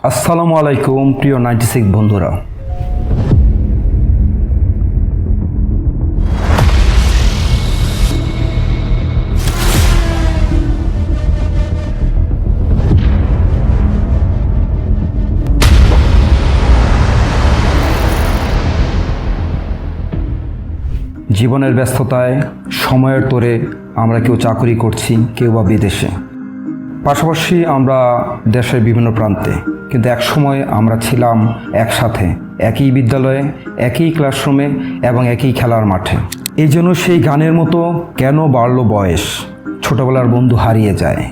আসসালামু আলাইকুম প্রিয় 96 বন্ধুরা। জীবনের ব্যস্ততায় সময়ের তোরে আমরা কেউ চাকরি করছি, কেউ বা বিদেশে, পাশাপাশি আমরা দেশের বিভিন্ন প্রান্তে, কিন্তু একসময় আমরা ছিলাম একসাথে, একই বিদ্যালয়ে, একই ক্লাসরুমে এবং একই খেলার মাঠে। এই জন্য সেই গানের মতো কেন বাড়লো বয়স, ছোটবেলার বন্ধু হারিয়ে যায়,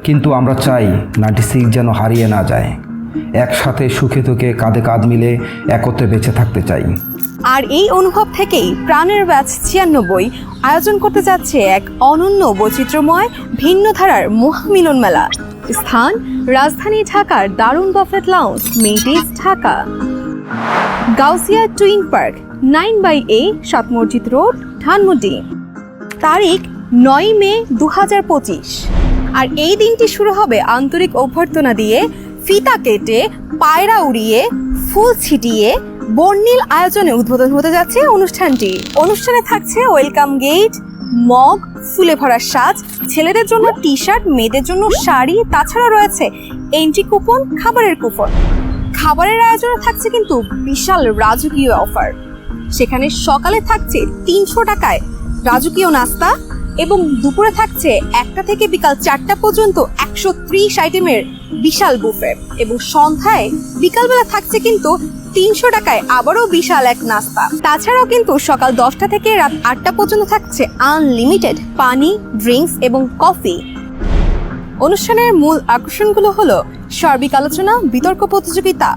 কিন্তু আমরা চাই 96 যেন হারিয়ে না যায়। একসাথে সুখে দুঃখে কাঁধে কাঁধ মিলে একত্রে বেঁচে থাকতে চাই। আর এই অনুভব থেকেই প্রাণের ব্যাচ 96 আয়োজন করতে যাচ্ছে এক অনন্য বৈচিত্র্যময় ভিন্ন ধারার মহামিলন মেলা। স্থান রাজধানী ঢাকার দারুণ বাফেট লাউঞ্জ, মেডিস, Dhaka. Gausia twin park, 9/A, 7 মসজিদ রোড, ধানমন্ডি। তারিখ 9 মে 2025। আর এই দিনটি শুরু হবে আন্তরিক অভ্যর্থনা দিয়ে, ফিতা কেটে, পায়রা উড়িয়ে, ফুল ছিটিয়ে বর্ণিল আয়োজনে উদ্বোধন হতে যাচ্ছে অনুষ্ঠানটি। অনুষ্ঠানে থাকছে ওয়েলকাম গেট, মগ, ফুলে ভরা সাজ, ছেলেদের জন্য টি শার্ট, মেয়েদের জন্য শাড়ি, তাছাড়া রয়েছে এন্ট্রি কুপন, খাবারের কুপন। খাবারের আয়োজনে থাকছে কিন্তু বিশাল রাজকীয় অফার। সেখানে সকালে থাকছে 300 টাকায় রাজকীয় নাস্তা এবং দুপুরে থাকছে 1টা থেকে বিকাল 4টা পর্যন্ত 130 আইটেমের বিশাল বুফে, এবং সন্ধ্যায় বিকালবেলা থাকছে কিন্তু 300 টাকায় আবারও বিশাল এক নাস্তা। তাছাড়াও কিন্তু সকাল 10টা থেকে রাত 8টা পর্যন্ত থাকছে আনলিমিটেড পানি, ড্রিঙ্কস এবং কফি। অনুষ্ঠানের মূল আকর্ষণগুলো হলো সার্বিক আলোচনা, বিতর্ক প্রতিযোগিতা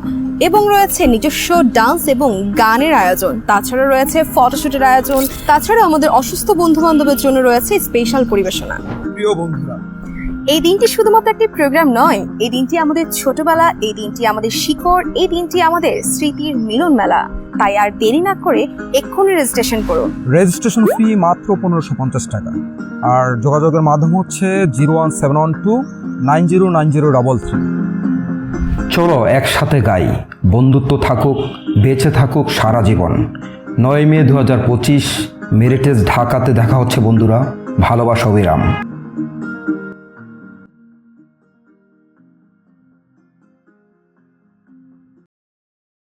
এবং রয়েছে নিজস্ব ডান্স এবং গানের আয়োজন। তাছাড়া রয়েছে ফটোশুটের আয়োজন। তাছাড়া আমাদের অসুস্থ বন্ধু বান্ধবের জন্য রয়েছে স্পেশাল পরিবেশনা। প্রিয় বন্ধুরা, এই দিনটি শুধুমাত্র একটি প্রোগ্রাম নয়, এই দিনটি আমাদের ছোটবেলা, এই দিনটি আমাদের শিকড়, এই দিনটি আমাদের স্মৃতির মিলন মেলা। তাই আর দেরি না করে এক্ষুনি রেজিস্ট্রেশন করুন। রেজিস্ট্রেশন ফি মাত্র 1550 টাকা। আর যোগাযোগের মাধ্যম হচ্ছে 01712909033। চলো একসাথে গাই, বন্ধুত্ব থাকুক, বেঁচে থাকুক সারা জীবন। 9 মে 2025 মেরিটেজ, ঢাকাতে দেখা হচ্ছে বন্ধুরা। ভালোবাসা অবিরাম।